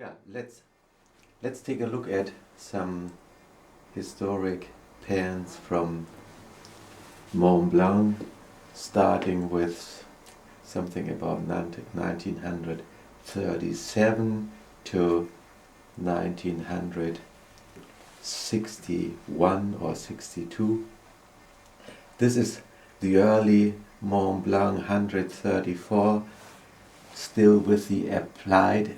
Yeah, let's take a look at some historic pens from Mont Blanc, starting with something about 1937 to 1961 or 62. This is the early Mont Blanc 134, still with the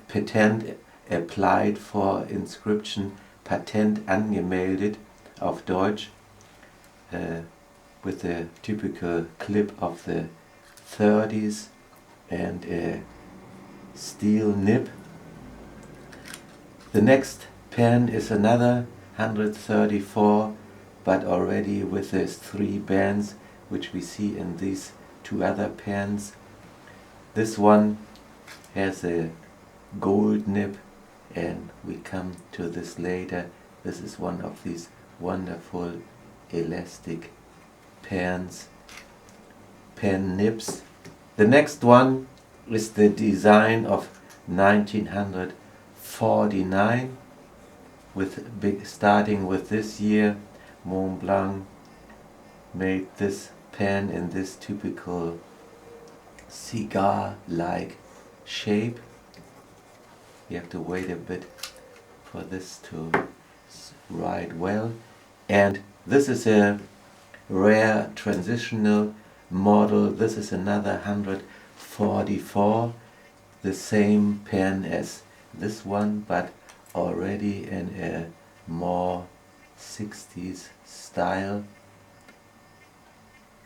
patent applied for inscription Patent angemeldet auf Deutsch, with the typical clip of the 30s and a steel nib. The next pen is another 134, but already with these three bands which we see in these two other pens. This one has a gold nib, and we come to this later. This is one of these wonderful elastic pen nibs. The next one is the design of 1949, starting with this year. Mont Blanc made this pen in this typical cigar-like shape. You have to wait a bit for this to write well. And this is a rare transitional model. This is another 144, the same pen as this one, but already in a more 60s style.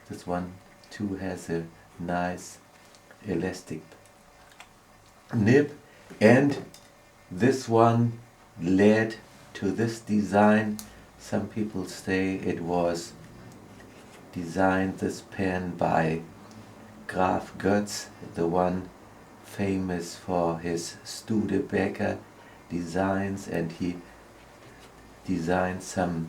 This one too has a nice elastic nib, and this one led to this design. Some people say it was designed, this pen, by Graf Götz, the one famous for his Studebaker designs, and he designed some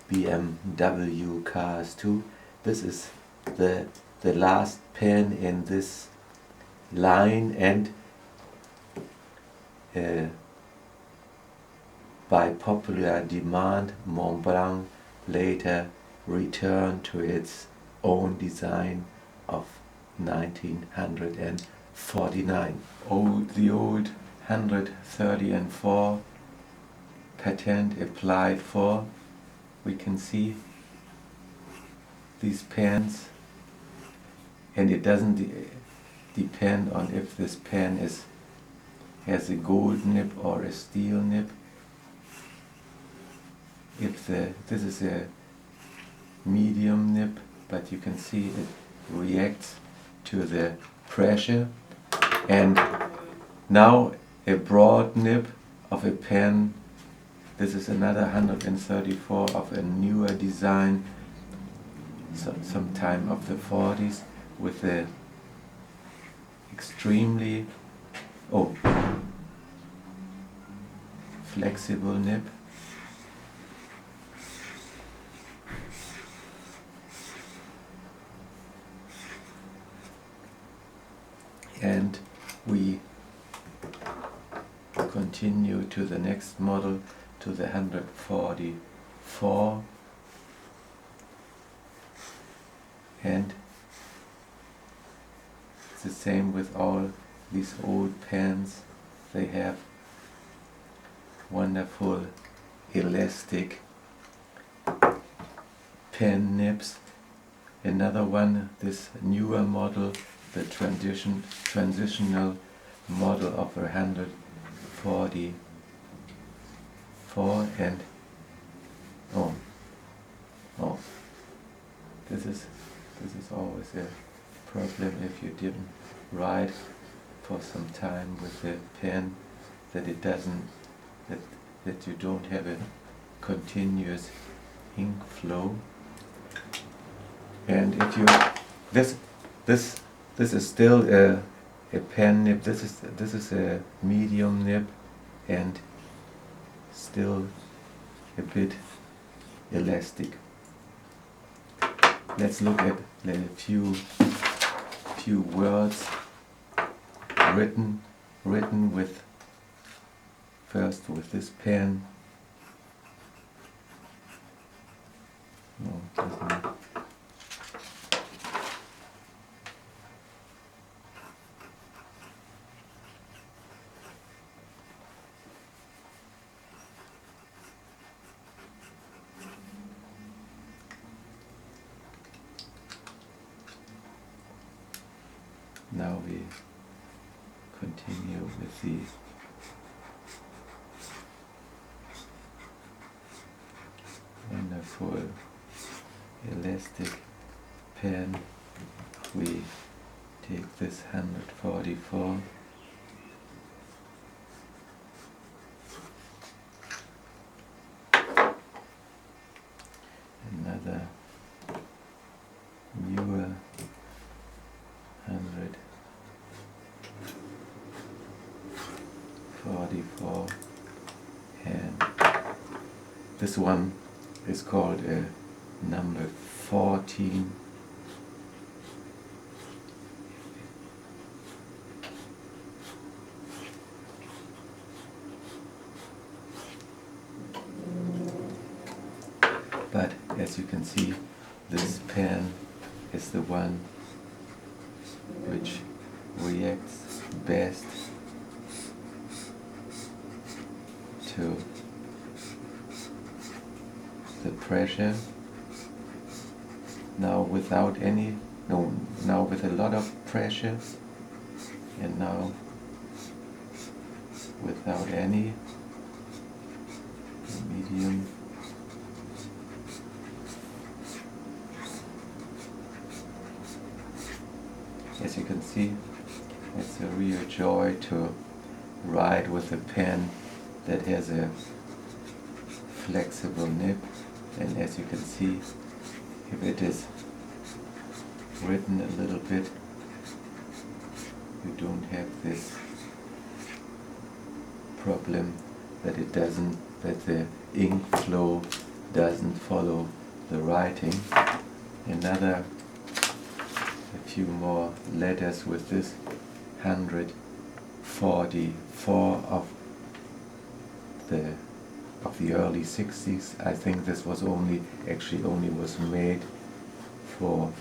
BMW cars too. This is the last pen in this line, and by popular demand, Mont Blanc later returned to its own design of 1949. The old 134 patent applied for. We can see these pens, and it doesn't depend on if this pen has a gold nib or a steel nib. This is a medium nib, but you can see it reacts to the pressure. And now a broad nib of a pen. This is another 134 of a newer design, sometime of the 40s, with a extremely flexible nib. And we continue to the next model, to the 144, and it's the same with all these old pens. They have wonderful elastic pen nibs. Another one, this newer model, the transitional model of 144, and this is always a problem if you didn't write for some time with the pen, that it doesn't, that you don't have a continuous ink flow. And if you this is still a pen nib. This is a medium nib, and still a bit elastic. Let's look at a few words written with first with this pen. No, it doesn't. Now we continue with the wonderful elastic pen. We take this 144 another newer 144, and this one is called a number 14. But as you can see, this pen is the one which reacts best to the pressure. Now without any, no, now with a lot of pressure, and now without any, medium. As you can see, it's a real joy to write with a pen that has a flexible nib, and as you can see, if it is written a little bit, you don't have this problem that it doesn't, that the ink flow doesn't follow the writing. A few more letters with this 144 of the early 60s. I think this was only was made for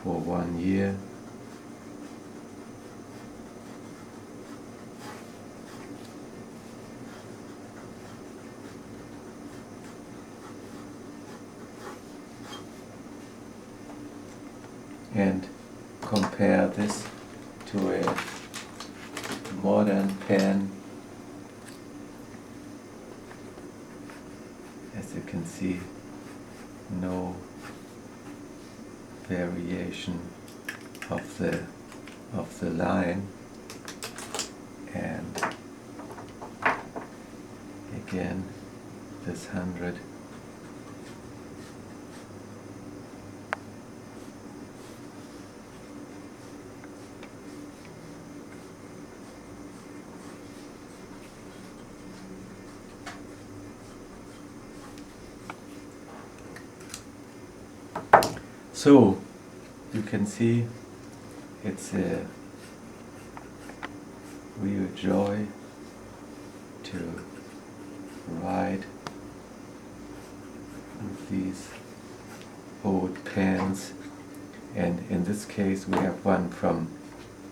1 year. And compare this to a modern pen. As you can see, no variation of the line, and again this 100. So you can see it's a real joy to write with these old pens, and in this case we have one from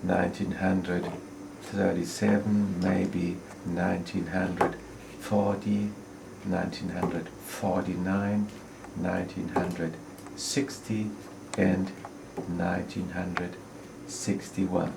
1937, maybe 1940, 1949, 1960 and 1961.